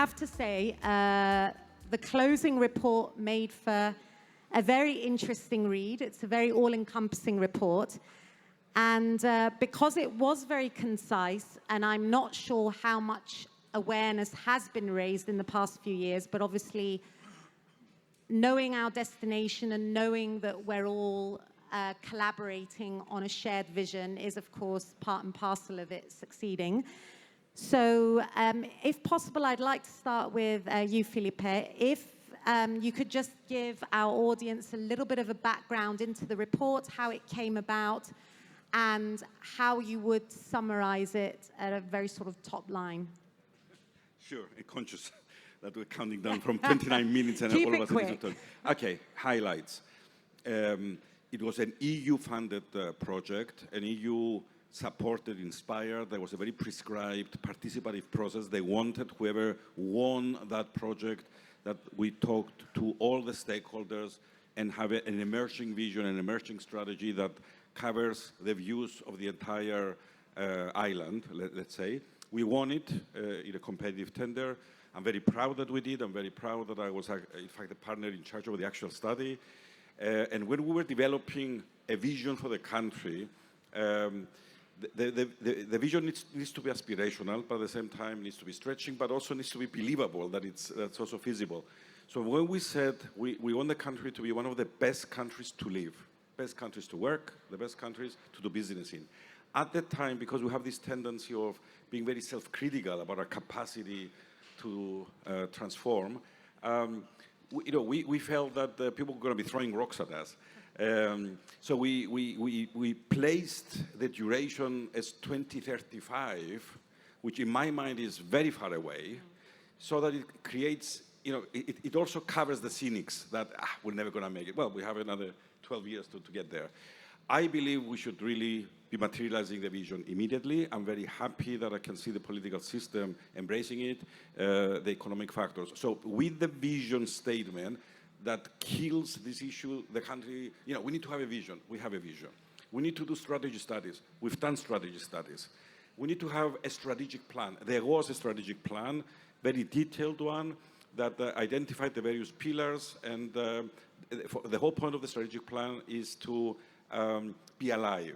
have to say, the closing report made for a very interesting read. It's a very all-encompassing report. And because it was very concise, and I'm not sure how much awareness has been raised in the past few years, but obviously knowing our destination and knowing that we're all collaborating on a shared vision is, of course, part and parcel of it succeeding. So if possible, I'd like to start with you, Philippe. If you could just give our audience a little bit of a background into the report, how it came about, and how you would summarize it at a very sort of top line. Sure, I'm conscious that we're counting down from 29 minutes and all of us need to talk. Okay, highlights. It was an EU-funded project, an EU-supported, inspired. There was a very prescribed, participative process. They wanted whoever won that project, that we talked to all the stakeholders and have an emerging vision, an emerging strategy that covers the views of the entire island, let's say. We won it in a competitive tender. I'm very proud that we did. I'm very proud that I was, in fact, the partner in charge of the actual study. And when we were developing a vision for the country, the vision needs to be aspirational, but at the same time needs to be stretching, but also needs to be believable, that's also feasible. So when we said we want the country to be one of the best countries to live, best countries to work, the best countries to do business in. At that time, because we have this tendency of being very self-critical about our capacity to transform, we felt that people were going to be throwing rocks at us. So we placed the duration as 2035, which in my mind is very far away, so that it creates, it also covers the cynics that we're never going to make it. Well, we have another 12 years to get there. I believe we should really be materializing the vision immediately. I'm very happy that I can see the political system embracing it, the economic factors. So with the vision statement that kills this issue, the country, we need to have a vision. We have a vision. We need to do strategy studies. We've done strategy studies. We need to have a strategic plan. There was a strategic plan, very detailed one, that identified the various pillars, and the whole point of the strategic plan is to be alive.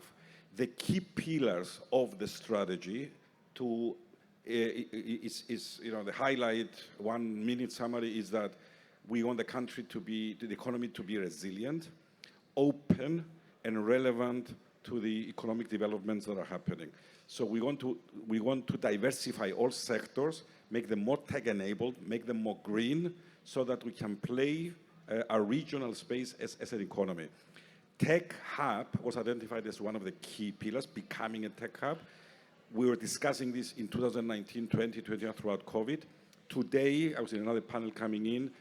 The key pillars of the strategy the highlight 1 minute summary is that we want the country to be, the economy to be resilient, open, and relevant to the economic developments that are happening. So we want to diversify all sectors, make them more tech-enabled, make them more green, so that we can play our regional space as an economy. Tech hub was identified as one of the key pillars, becoming a tech hub. We were discussing this in 2019, 2020, throughout COVID. Today, I was in another panel coming in,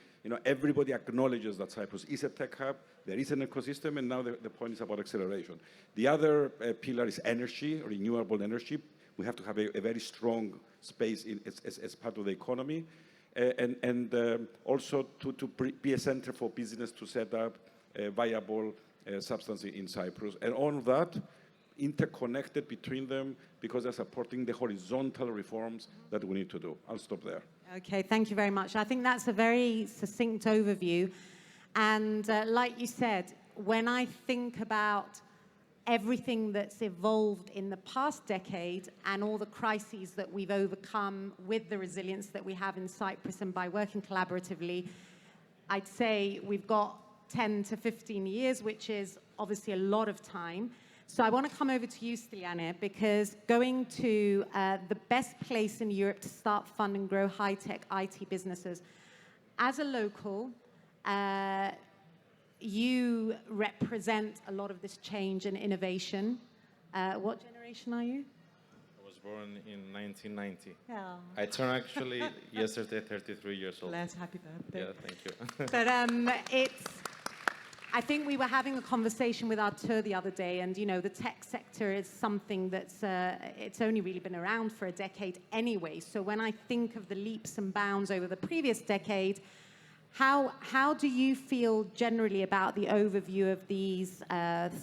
everybody acknowledges that Cyprus is a tech hub, there is an ecosystem, and now the point is about acceleration. The other pillar is energy, renewable energy. We have to have a very strong space as part of the economy, and also to be a center for business to set up a viable substance in Cyprus. And all of that interconnected between them because they're supporting the horizontal reforms that we need to do. I'll stop there. Okay, thank you very much. I think that's a very succinct overview. And like you said, when I think about everything that's evolved in the past decade and all the crises that we've overcome with the resilience that we have in Cyprus and by working collaboratively, I'd say we've got 10 to 15 years, which is obviously a lot of time. So I want to come over to you, Stylianos, because going to the best place in Europe to start, fund, and grow high-tech IT businesses. As a local, you represent a lot of this change and innovation. What generation are you? I was born in 1990. Yeah. I turned actually yesterday 33 years old. Bless, happy birthday. Yeah, thank you. But I think we were having a conversation with Artur the other day, and the tech sector is something that's it's only really been around for a decade anyway. So when I think of the leaps and bounds over the previous decade, how do you feel generally about the overview of these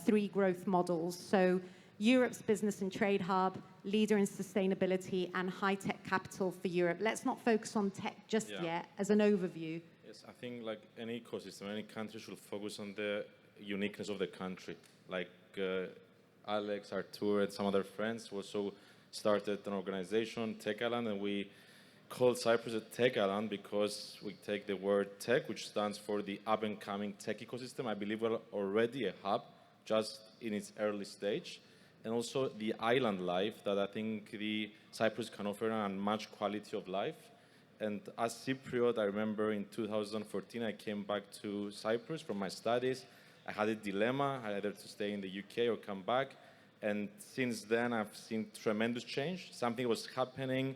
three growth models? So Europe's business and trade hub, leader in sustainability and high-tech capital for Europe. Let's not focus on tech just yet, as an overview. Yes, I think like any ecosystem, any country should focus on the uniqueness of the country. Like Alex, Artur, and some other friends also started an organization, Techisland, and we called Cyprus a tech island because we take the word tech, which stands for the up-and-coming tech ecosystem. I believe we're already a hub, just in its early stage, and also the island life that I think the Cyprus can offer and much quality of life. And as Cypriot, I remember in 2014, I came back to Cyprus from my studies. I had a dilemma, either to stay in the UK or come back. And since then, I've seen tremendous change. Something was happening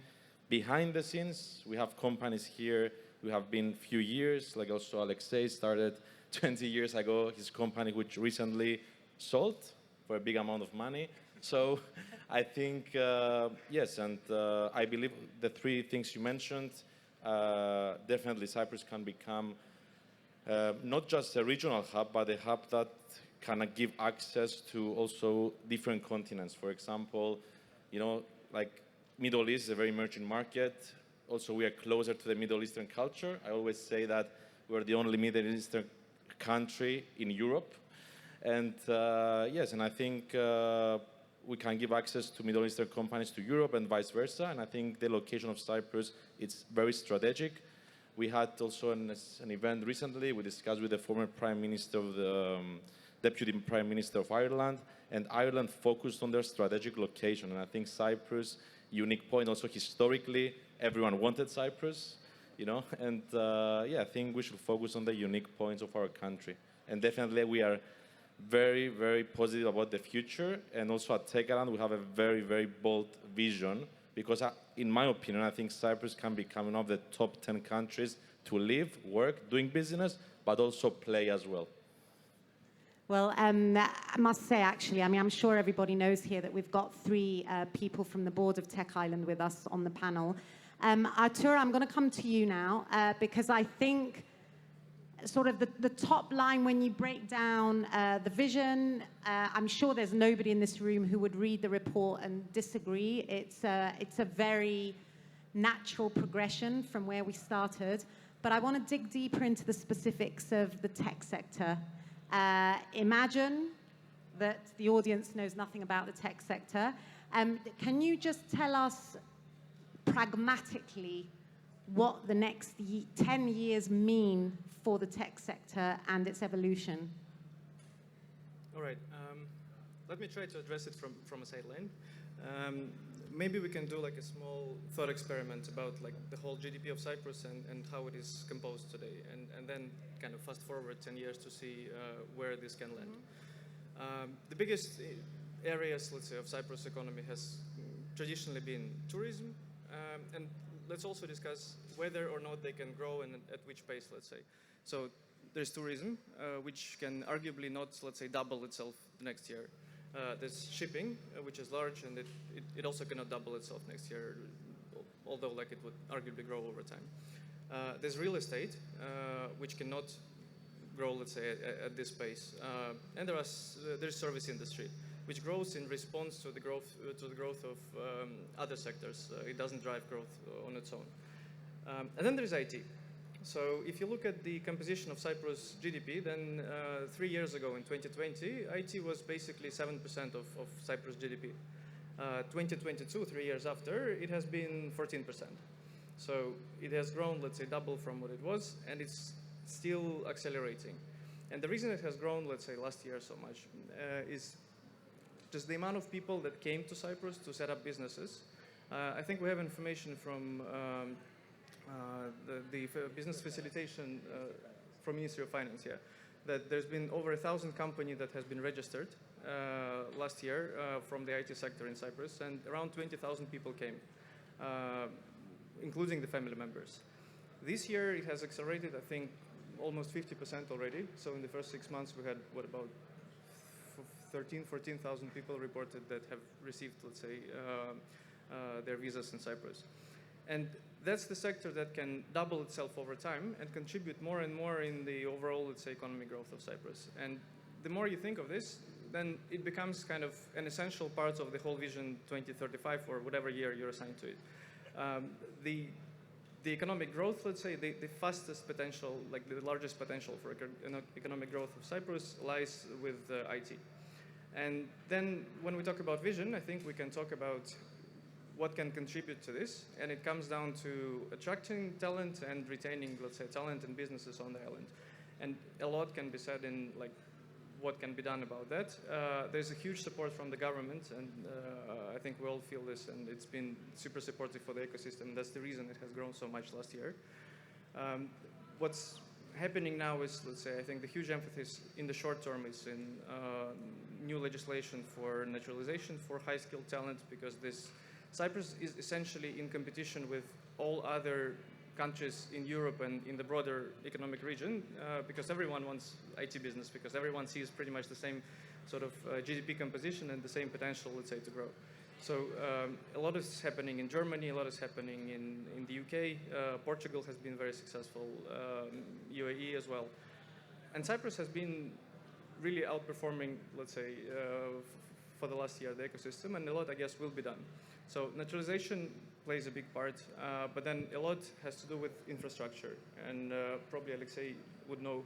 behind the scenes. We have companies here who have been few years, like also Alexey started 20 years ago, his company, which recently sold for a big amount of money. So I think, yes, and I believe the three things you mentioned, definitely Cyprus can become not just a regional hub, but a hub that can give access to also different continents. For example, you know, like Middle East is a very emerging market. Also, we are closer to the Middle Eastern culture. I always say that we're the only Middle Eastern country in Europe. And yes, and I think we can give access to Middle Eastern companies to Europe and vice versa. And I think the location of Cyprus, it's very strategic. We had also an event recently. We discussed with the former Prime Minister of the Deputy Prime Minister of Ireland, and Ireland focused on their strategic location. And I think Cyprus, unique point, also historically, everyone wanted Cyprus, you know, and yeah, I think we should focus on the unique points of our country. And definitely we are very, very positive about the future. And also at Techisland, we have a very, very bold vision because in my opinion, I think Cyprus can become one of the top 10 countries to live, work, doing business, but also play as well. Well, I must say, actually, I mean, I'm sure everybody knows here that we've got three people from the board of Tech Island with us on the panel. Artur, I'm going to come to you now because I think sort of the top line when you break down the vision, I'm sure there's nobody in this room who would read the report and disagree. It's a very natural progression from where we started. But I want to dig deeper into the specifics of the tech sector. Imagine that the audience knows nothing about the tech sector. Can you just tell us pragmatically what the next 10 years mean for the tech sector and its evolution? All right. Let me try to address it from a sideline. Maybe we can do like a small thought experiment about like the whole GDP of Cyprus and how it is composed today, and then kind of fast forward 10 years to see where this can land. The biggest areas, let's say, of Cyprus economy has traditionally been tourism, and let's also discuss whether or not they can grow and at which pace, let's say. So there's tourism, which can arguably not, let's say, double itself the next year. There's shipping, which is large, and it also cannot double itself next year, although like it would arguably grow over time. There's real estate, which cannot grow, let's say, at this pace. And there's service industry, which grows in response to the growth of other sectors. It doesn't drive growth on its own. And then there's IT. So if you look at the composition of Cyprus GDP, then 3 years ago in 2020, IT was basically 7% of Cyprus GDP. 2022, 3 years after, it has been 14%. So it has grown, let's say, double from what it was, and it's still accelerating. And the reason it has grown, let's say, last year so much is just the amount of people that came to Cyprus to set up businesses. I think we have information from the business facilitation from Ministry of Finance, yeah, that there's been over 1,000 companies that has been registered last year from the IT sector in Cyprus, and around 20,000 people came, including the family members. This year it has accelerated, I think, almost 50% already. So in the first 6 months we had, what, about 14,000 people reported that have received, let's say, their visas in Cyprus. And that's the sector that can double itself over time and contribute more and more in the overall, let's say, economic growth of Cyprus. And the more you think of this, then it becomes kind of an essential part of the whole Vision 2035 or whatever year you're assigned to it. The economic growth, let's say, the fastest potential, like the largest potential for economic growth of Cyprus lies with IT. And then when we talk about vision, I think we can talk about what can contribute to this. And it comes down to attracting talent and retaining, let's say, talent and businesses on the island. And a lot can be said in like what can be done about that. There's a huge support from the government, and I think we all feel this, and it's been super supportive for the ecosystem. That's the reason it has grown so much last year. What's happening now is, let's say, I think the huge emphasis in the short term is in new legislation for naturalization for high-skilled talent, because Cyprus is essentially in competition with all other countries in Europe and in the broader economic region, because everyone wants IT business, because everyone sees pretty much the same sort of GDP composition and the same potential, let's say, to grow. So a lot is happening in Germany, a lot is happening in the UK, Portugal has been very successful, UAE as well. And Cyprus has been really outperforming, let's say, for the last year, the ecosystem, and a lot, I guess, will be done. So naturalization plays a big part, but then a lot has to do with infrastructure, and probably Alexey would know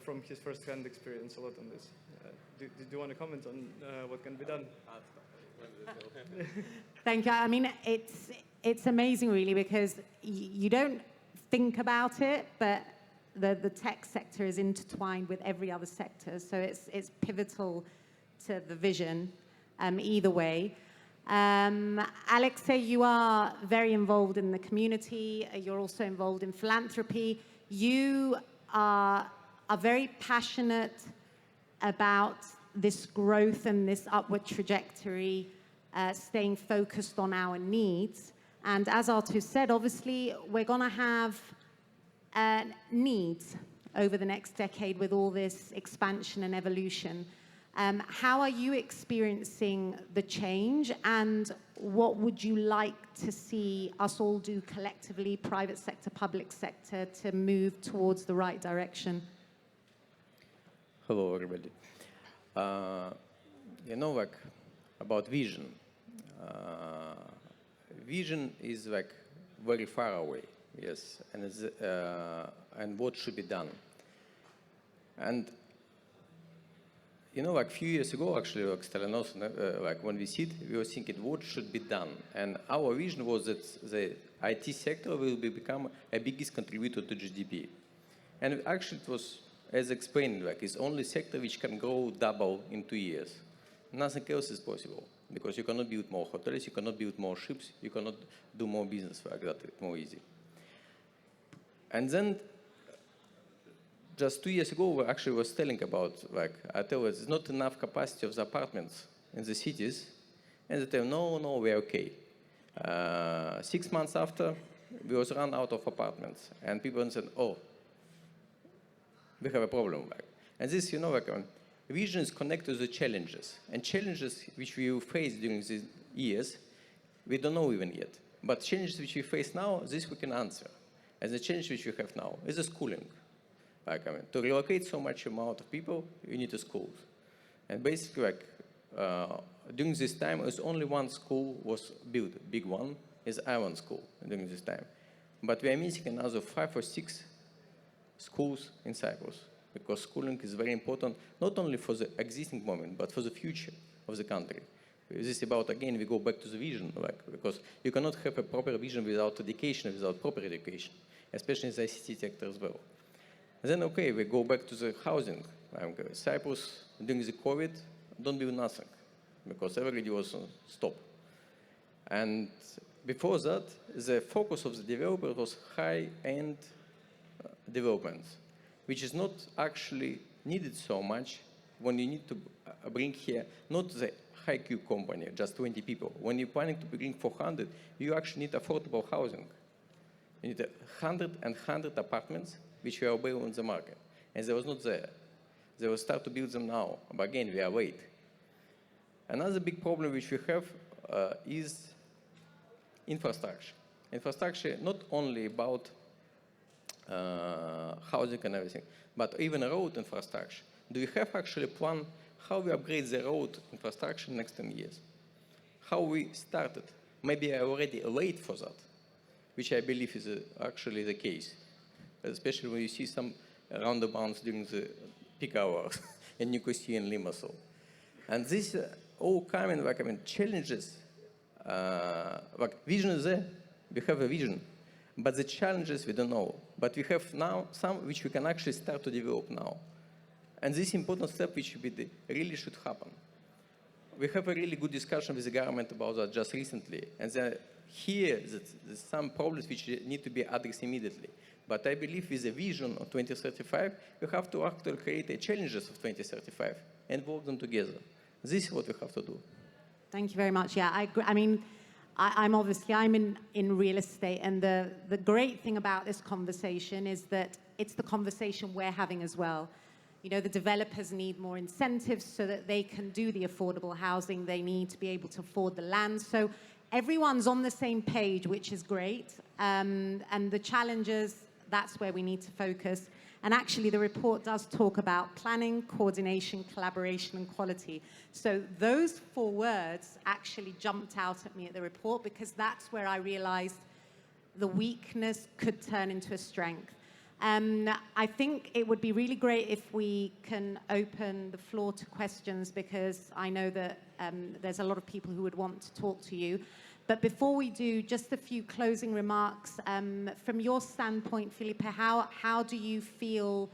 from his first-hand experience a lot on this. Do you want to comment on what can be done? Thank you. I mean, it's amazing, really, because you don't think about it, but the tech sector is intertwined with every other sector, so it's pivotal to the vision either way. Alexey, you are very involved in the community. You're also involved in philanthropy. You are very passionate about this growth and this upward trajectory, staying focused on our needs. And as Artur said, obviously, we're going to have needs over the next decade with all this expansion and evolution. How are you experiencing the change, and what would you like to see us all do collectively, private sector, public sector, to move towards the right direction? Hello, everybody. You know, like, about vision. Vision is like very far away, yes, and what should be done. And you know, like a few years ago, actually, like Stylianos, like when we sit, we were thinking what should be done. And our vision was that the IT sector will become a biggest contributor to GDP. And actually it was, as explained, like it's only sector which can grow double in 2 years. Nothing else is possible, because you cannot build more hotels, you cannot build more ships, you cannot do more business like that, more easy. And then, just 2 years ago, we actually was telling about, like, I tell you, there's not enough capacity of the apartments in the cities, and they tell, no, we're okay. 6 months after, we was run out of apartments, and people said, oh, we have a problem. Like. And this, you know, like, vision is connected to the challenges, and challenges which we face during these years, we don't know even yet. But challenges which we face now, this we can answer. And the challenge which we have now is the schooling. Like, to relocate so much amount of people, you need a school. And basically, like, during this time, there's only one school was built, big one, is Island School during this time. But we are missing another 5 or 6 schools in Cyprus, because schooling is very important, not only for the existing moment, but for the future of the country. This is about, again, we go back to the vision, like, because you cannot have a proper vision without education, without proper education, especially in the ICT sector as well. And then, okay, we go back to the housing. Cyprus, during the COVID, don't build nothing, because everybody was on stop. And before that, the focus of the developer was high-end development, which is not actually needed so much when you need to bring here, not the high-Q company, just 20 people. When you're planning to bring 400, you actually need affordable housing. You need 100 apartments which were available on the market, and they was not there. They will start to build them now, but again, we are late. Another big problem which we have is infrastructure. Infrastructure not only about housing and everything, but even road infrastructure. Do you have actually a plan how we upgrade the road infrastructure in the next 10 years. How we started. Maybe I'm already late for that, which I believe is actually the case, especially when you see some roundabouts during the peak hours in Nicosia and Limassol. And this all coming, challenges, vision is there. We have a vision, but the challenges we don't know. But we have now some which we can actually start to develop now. And this important step which really should happen. We have a really good discussion with the government about that just recently. And here, there's some problems which need to be addressed immediately. But I believe with the vision of 2035, we have to actually create the challenges of 2035 and work them together. This is what we have to do. Thank you very much. Yeah, I agree. I mean, I'm in real estate, and the great thing about this conversation is that it's the conversation we're having as well. You know, the developers need more incentives so that they can do the affordable housing. They need to be able to afford the land. So everyone's on the same page, which is great. And the challenges, that's where we need to focus. And actually, the report does talk about planning, coordination, collaboration, and quality. So those 4 words actually jumped out at me at the report, because that's where I realized the weakness could turn into a strength. I think it would be really great if we can open the floor to questions, because I know that there's a lot of people who would want to talk to you. But before we do, just a few closing remarks. From your standpoint, Filipe, how do you feel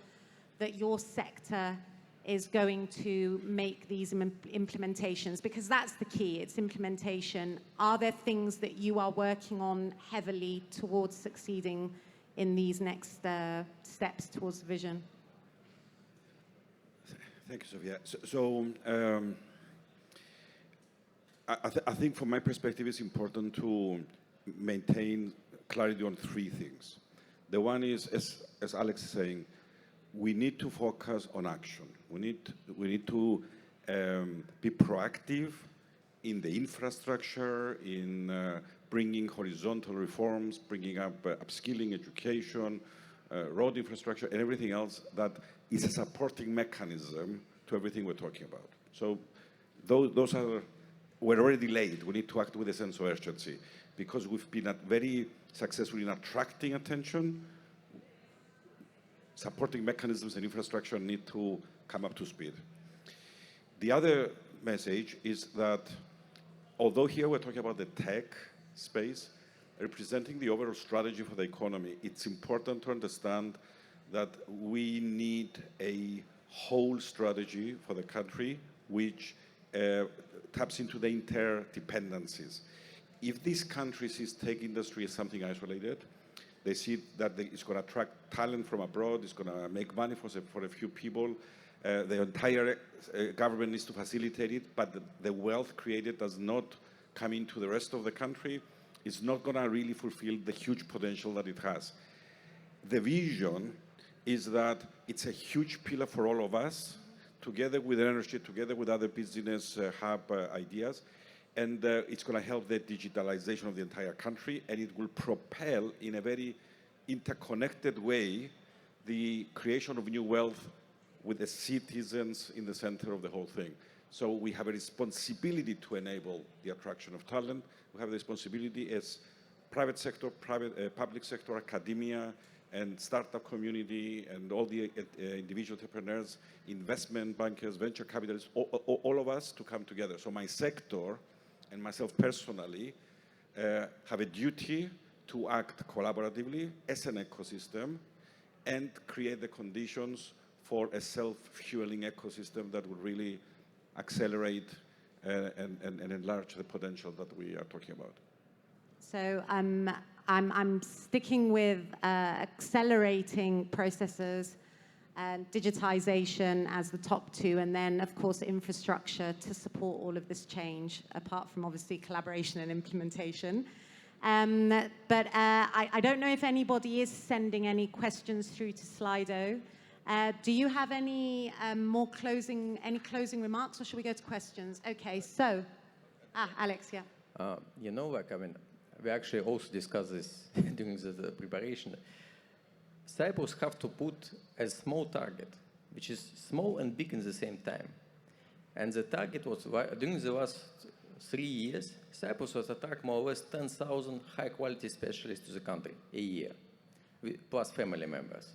that your sector is going to make these implementations? Because that's the key, it's implementation. Are there things that you are working on heavily towards succeeding in these next steps towards the vision? Thank you, Sofia. I think from my perspective, it's important to maintain clarity on 3 things. The one is, as Alex is saying, we need to focus on action. We need to be proactive in the infrastructure, in bringing horizontal reforms, bringing up upskilling, education, road infrastructure, and everything else that is a supporting mechanism to everything we're talking about. So those are, we're already late. We need to act with a sense of urgency, because we've been very successful in attracting attention. Supporting mechanisms and infrastructure need to come up to speed. The other message is that although here we're talking about the tech space, representing the overall strategy for the economy, it's important to understand that we need a whole strategy for the country which taps into the interdependencies. If this country sees tech industry as something isolated, they see that it's going to attract talent from abroad, it's going to make money for a few people. The entire government needs to facilitate it, but the wealth created does not come into the rest of the country. It's not going to really fulfill the huge potential that it has. The vision is that it's a huge pillar for all of us, together with energy, together with other business hub ideas. And it's going to help the digitalization of the entire country, and it will propel in a very interconnected way the creation of new wealth with the citizens in the center of the whole thing. So we have a responsibility to enable the attraction of talent. We have a responsibility as private sector, public sector, academia, and startup community, and all the individual entrepreneurs, investment bankers, venture capitalists, all of us to come together. So my sector and myself personally have a duty to act collaboratively as an ecosystem and create the conditions for a self-fueling ecosystem that will really accelerate and enlarge the potential that we are talking about. So I'm sticking with accelerating processes and digitization as the top 2, and then, of course, infrastructure to support all of this change, apart from, obviously, collaboration and implementation. But I don't know if anybody is sending any questions through to Slido. Do you have any closing remarks, or should we go to questions? Okay, so, Alex, yeah. You know, we actually also discussed this during the preparation. Cyprus have to put a small target, which is small and big in the same time. And the target was, during the last 3 years, Cyprus was attract more or less 10,000 high-quality specialists to the country a year, plus family members.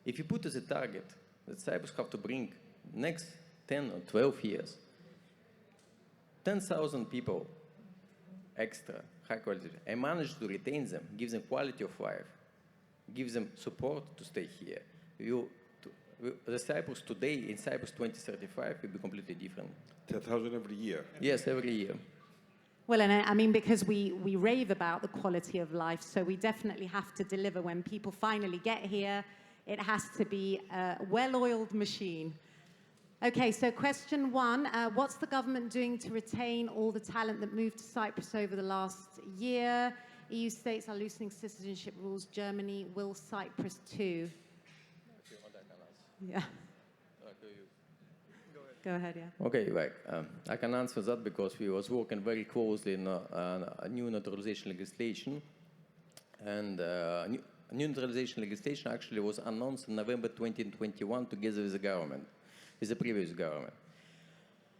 If you put as a target that Cyprus have to bring next 10 or 12 years, 10,000 people extra, high quality, and manage to retain them, give them quality of life, give them support to stay here. The Cyprus today, in Cyprus 2035, will be completely different. 10,000 every year? Yes, every year. Well, and I mean, because we rave about the quality of life, so we definitely have to deliver. When people finally get here, it has to be a well-oiled machine. Okay, so question one, what's the government doing to retain all the talent that moved to Cyprus over the last year? EU states are loosening citizenship rules. Germany will Cyprus too. Yeah. Go ahead, yeah. Okay, I can answer that because we was working very closely on a new naturalization legislation. And new naturalization legislation actually was announced in November 2021 together with the government, with the previous government.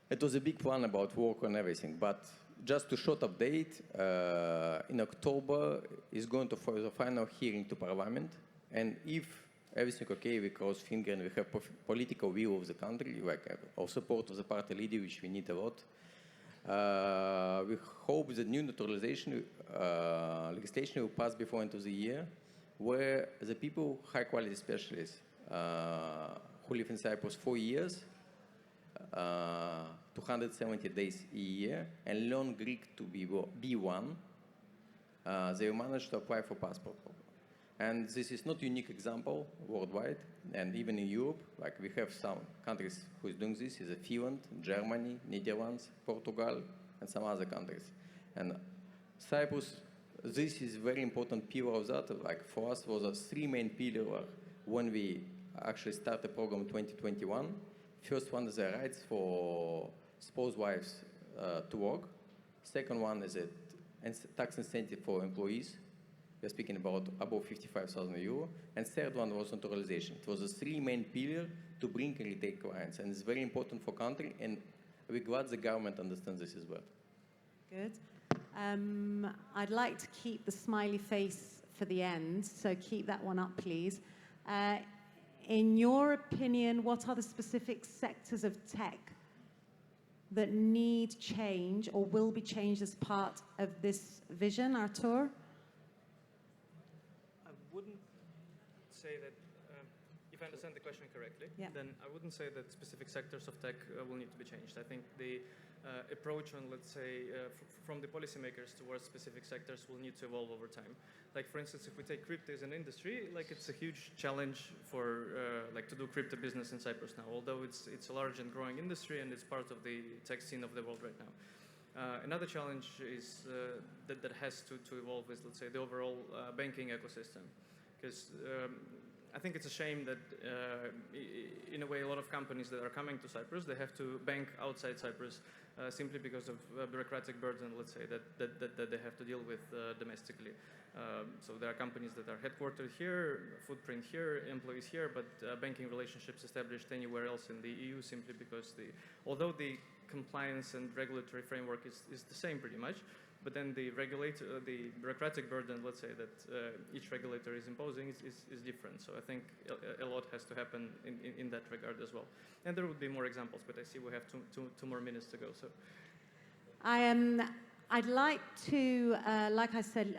It was a big plan about work and everything, but just to short update, in October is going to for the final hearing to Parliament, and if everything okay, we cross finger and we have political will of the country, our support of the party leader, which we need a lot. We hope the new naturalization legislation will pass before end of the year, where the people, high quality specialists, who live in Cyprus 4 years, 270 days a year, and learn Greek to be B1, they will manage to apply for passport. And this is not a unique example worldwide, and even in Europe, we have some countries who is doing this, is Finland, Germany, Netherlands, Portugal, and some other countries. And Cyprus, this is very important pillar of that. For us, was a 3 main pillars when we actually start the program in 2021. First one is the rights for spouse wives to work. Second one is a tax incentive for employees. We're speaking about above 55,000 euro. And third one was naturalization. It was the 3 main pillars to bring and retain clients. And it's very important for country, and we're glad the government understands this as well. Good. I'd like to keep the smiley face for the end, so keep that one up, please. In your opinion, what are the specific sectors of tech that need change or will be changed as part of this vision, Artur? I wouldn't say that, if I understand the question correctly, then I wouldn't say that specific sectors of tech will need to be changed. I think the approach on, let's say, from the policymakers towards specific sectors will need to evolve over time. Like, for instance, if we take crypto as an industry, it's a huge challenge for, to do crypto business in Cyprus now, although it's a large and growing industry and it's part of the tech scene of the world right now. Another challenge is that has to evolve is, let's say, the overall banking ecosystem. Because I think it's a shame that, in a way, a lot of companies that are coming to Cyprus, they have to bank outside Cyprus simply because of bureaucratic burden, let's say, that they have to deal with domestically. So there are companies that are headquartered here, footprint here, employees here, but banking relationships established anywhere else in the EU simply because although the compliance and regulatory framework is the same pretty much, but then the bureaucratic burden, let's say, that each regulator is imposing is different. So I think a lot has to happen in that regard as well. And there would be more examples, but I see we have two more minutes to go. So I'd like to, like I said,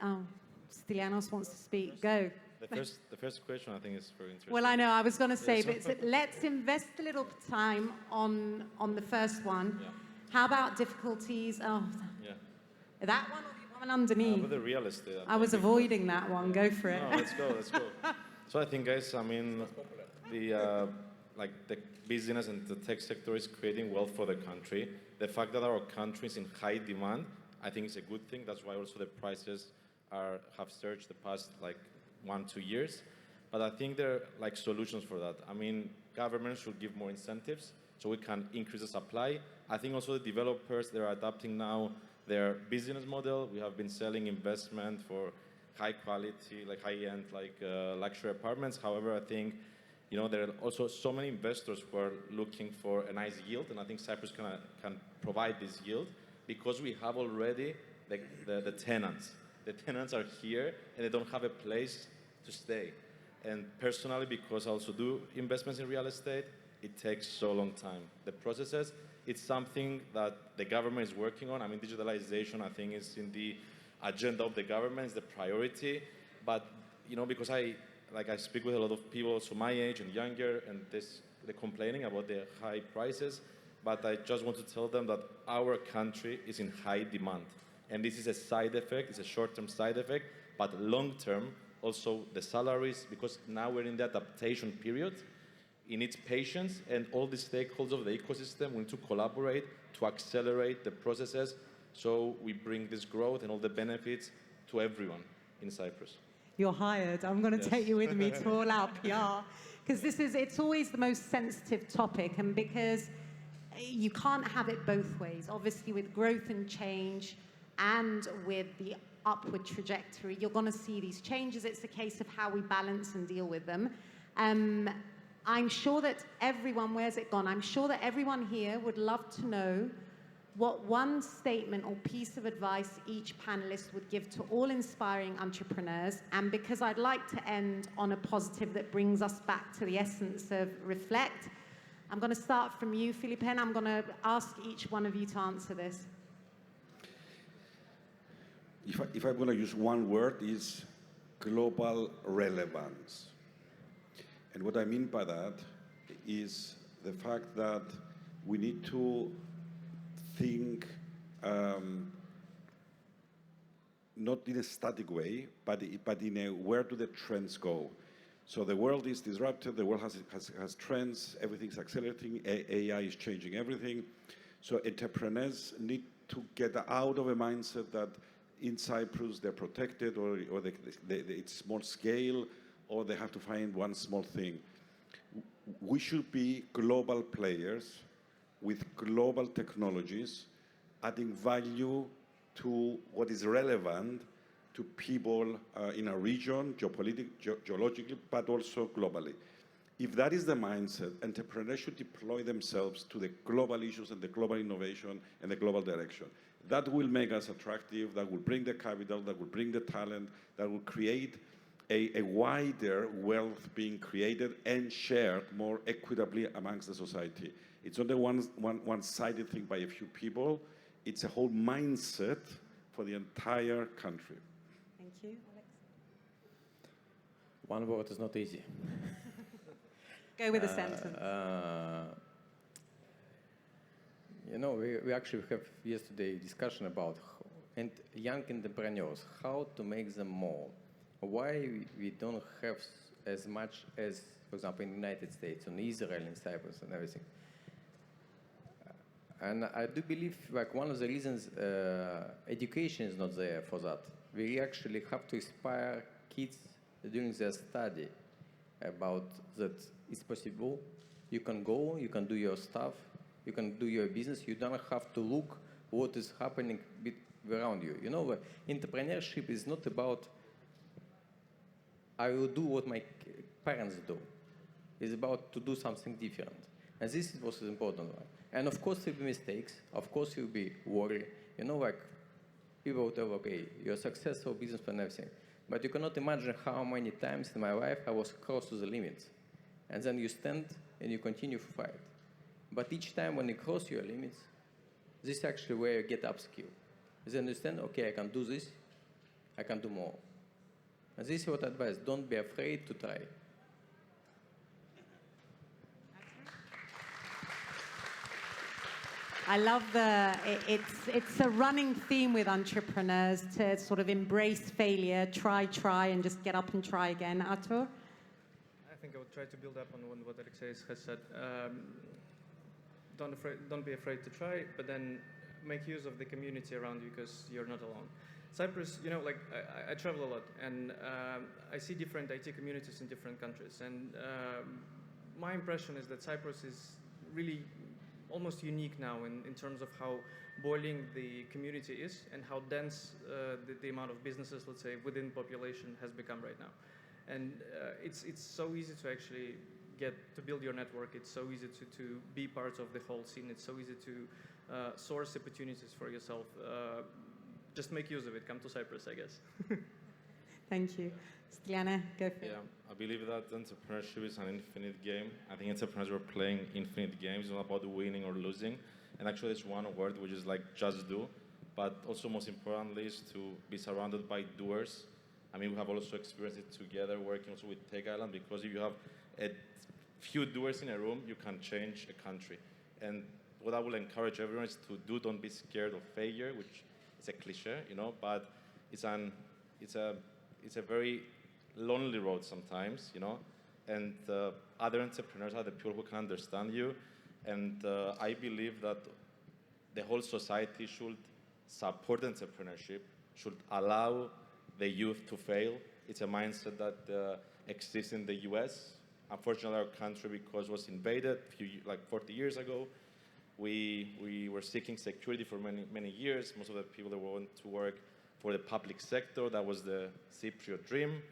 Stylianos wants to speak. Go. The first question, I think, is very interesting. Well, I know, I was going to say, but let's invest a little time on the first one. Yeah. How about difficulties? That one or the one underneath? But the real estate. I was avoiding that one. Go for it. No, let's go. So I think, guys, the business and the tech sector is creating wealth for the country. The fact that our country is in high demand, I think is a good thing. That's why also the prices have surged the past 1-2 years. But I think there are solutions for that. Governments should give more incentives so we can increase the supply. I think also the developers, they're adapting now their business model. We have been selling investment for high quality, high-end, luxury apartments. However, I think You know, there are also so many investors who are looking for a nice yield, and I think Cyprus can provide this yield because we have already the tenants. The tenants are here, and they don't have a place to stay. And personally, because I also do investments in real estate, it takes so long time. The processes, it's something that the government is working on. I mean, digitalization, I think, is in the agenda of the government, it's the priority. But, you know, because I speak with a lot of people, also my age and younger, and they're complaining about the high prices. But I just want to tell them that our country is in high demand. And this is a side effect, it's a short-term side effect, but long-term, also the salaries, because now we're in the adaptation period, it needs patience, and all the stakeholders of the ecosystem will need to collaborate to accelerate the processes so we bring this growth and all the benefits to everyone in Cyprus. You're hired. I'm going to take you with me to all our PR, because it's always the most sensitive topic, and because you can't have it both ways. Obviously, with growth and change and with the upward trajectory, you're going to see these changes. It's a case of how we balance and deal with them. I'm sure that everyone, where's it gone? I'm sure that everyone here would love to know what one statement or piece of advice each panelist would give to all inspiring entrepreneurs. And because I'd like to end on a positive that brings us back to the essence of reflect, I'm going to start from you, Philippe, and I'm going to ask each one of you to answer this. If I'm going to use one word, is global relevance. And what I mean by that is the fact that we need to think not in a static way, but in a where do the trends go. So the world is disrupted, the world has trends, everything's accelerating, AI is changing everything. So entrepreneurs need to get out of a mindset that in Cyprus they're protected, or it's small scale, or they have to find one small thing. We should be global players with global technologies, adding value to what is relevant to people in a region, geologically, but also globally. If that is the mindset, entrepreneurs should deploy themselves to the global issues and the global innovation and the global direction. That will make us attractive, that will bring the capital, that will bring the talent, that will create a wider wealth being created and shared more equitably amongst the society. It's not a one-sided thing by a few people. It's a whole mindset for the entire country. Thank you, Alex. One word is not easy. Go with a sentence. You know, we actually have yesterday discussion about young entrepreneurs, how to make them more. Why we don't have as much as, for example, in the United States, in Israel, in Cyprus, and everything. And I do believe, like, one of the reasons education is not there for that. We actually have to inspire kids during their study about that it's possible. You can go, you can do your stuff, you can do your business. You don't have to look what is happening around you. You know, entrepreneurship is not about I will do what my parents do. It's about to do something different. And this is what's important. And of course, there will be mistakes. Of course, you'll be worried. You know, like, people will tell, okay, you're a successful businessman and everything. But you cannot imagine how many times in my life I was close to the limits. And then you stand and you continue to fight. But each time when you cross your limits, this is actually where you get upskill. You understand, okay, I can do this, I can do more. And this is what I advise. Don't be afraid to try. I love it's a running theme with entrepreneurs to sort of embrace failure, try, and just get up and try again. Artur? I think I would try to build up on what Alexey has said. Don't be afraid to try, but then make use of the community around you because you're not alone. Cyprus, you know, like I travel a lot, and I see different IT communities in different countries, and my impression is that Cyprus is really almost unique now in terms of how boiling the community is and how dense the amount of businesses, let's say, within population has become right now. And it's so easy to actually build your network. It's so easy to be part of the whole scene. It's so easy to source opportunities for yourself. Just make use of it. Come to Cyprus, I guess. Thank you. Styliana, go for it. Yeah, I believe that entrepreneurship is an infinite game. I think entrepreneurs are playing infinite games. It's not about winning or losing. And actually, there's one word which is like just do. But also, most importantly, is to be surrounded by doers. I mean, we have also experienced it together, working also with Techisland, because if you have a few doers in a room, you can change a country. And what I will encourage everyone is to do, don't be scared of failure, which is a cliche, you know, but it's a very lonely road sometimes, you know, and other entrepreneurs are the people who can understand you. And I believe that the whole society should support entrepreneurship, should allow the youth to fail. It's a mindset that exists in the US. Unfortunately, our country, because it was invaded like 40 years ago, we were seeking security for many years. Most of the people that want to work for the public sector, that was the Cypriot dream.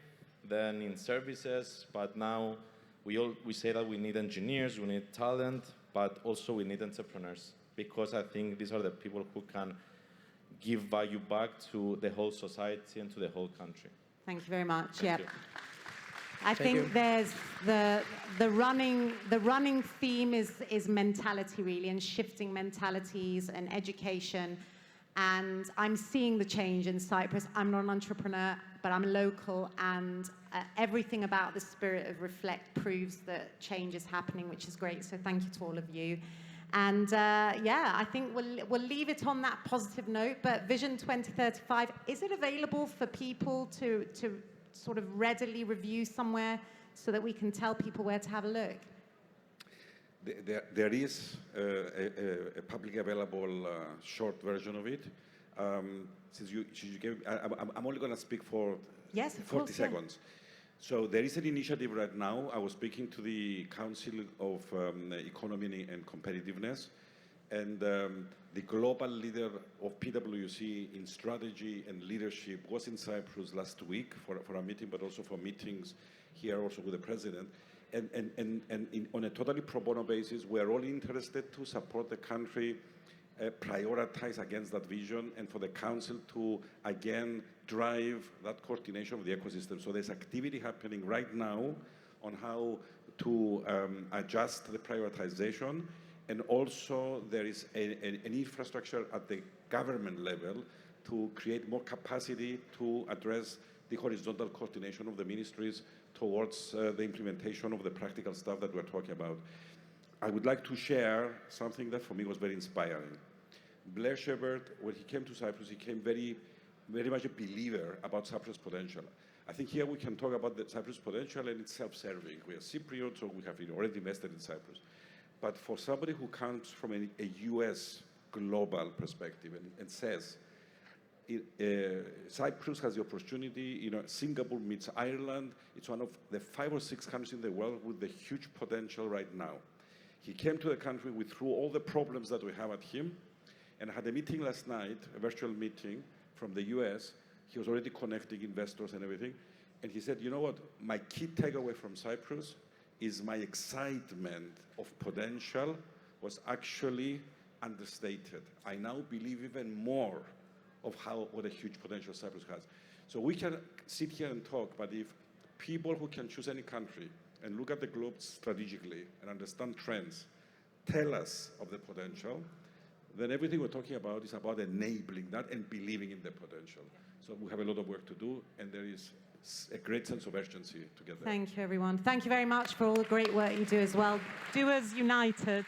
Then in services, but now we say that we need engineers, we need talent, but also we need entrepreneurs, because I think these are the people who can give value back to the whole society and to the whole country. Thank you very much. Thank you. I think there's the running theme is mentality, really, and shifting mentalities and education. And I'm seeing the change in Cyprus. I'm not an entrepreneur, but I'm local, and everything about the spirit of Reflect proves that change is happening, which is great. So thank you to all of you. And yeah, I think we'll leave it on that positive note. But Vision 2035, is it available for people to sort of readily review somewhere so that we can tell people where to have a look? There is a publicly available short version of it. Since you gave, I'm only going to speak for 40 seconds. Yeah. So there is an initiative right now. I was speaking to the Council of Economy and Competitiveness, and the global leader of PwC in strategy and leadership was in Cyprus last week for a meeting, but also for meetings here also with the president. And on a totally pro bono basis, we're all interested to support the country prioritize against that vision, and for the council to again drive that coordination of the ecosystem. So there's activity happening right now on how to adjust the prioritization, and also there is an infrastructure at the government level to create more capacity to address the horizontal coordination of the ministries towards the implementation of the practical stuff that we're talking about. I would like to share something that for me was very inspiring. Blair Shepard, when he came to Cyprus, he came very much a believer about Cyprus' potential. I think here we can talk about the Cyprus potential, and it's self-serving. We are Cypriots, so we have already invested in Cyprus. But for somebody who comes from a US global perspective and says, Cyprus has the opportunity, you know, Singapore meets Ireland. It's one of the 5 or 6 countries in the world with the huge potential right now. He came to the country, we threw all the problems that we have at him, and had a meeting last night, a virtual meeting from the US. He was already connecting investors and everything. And he said, you know what, my key takeaway from Cyprus is my excitement of potential was actually understated. I now believe even more of what a huge potential Cyprus has. So we can sit here and talk, but if people who can choose any country and look at the globe strategically and understand trends tell us of the potential, then everything we're talking about is about enabling that and believing in the potential. So we have a lot of work to do, and there is a great sense of urgency to get there. Thank you, everyone. Thank you very much for all the great work you do as well. Doers United.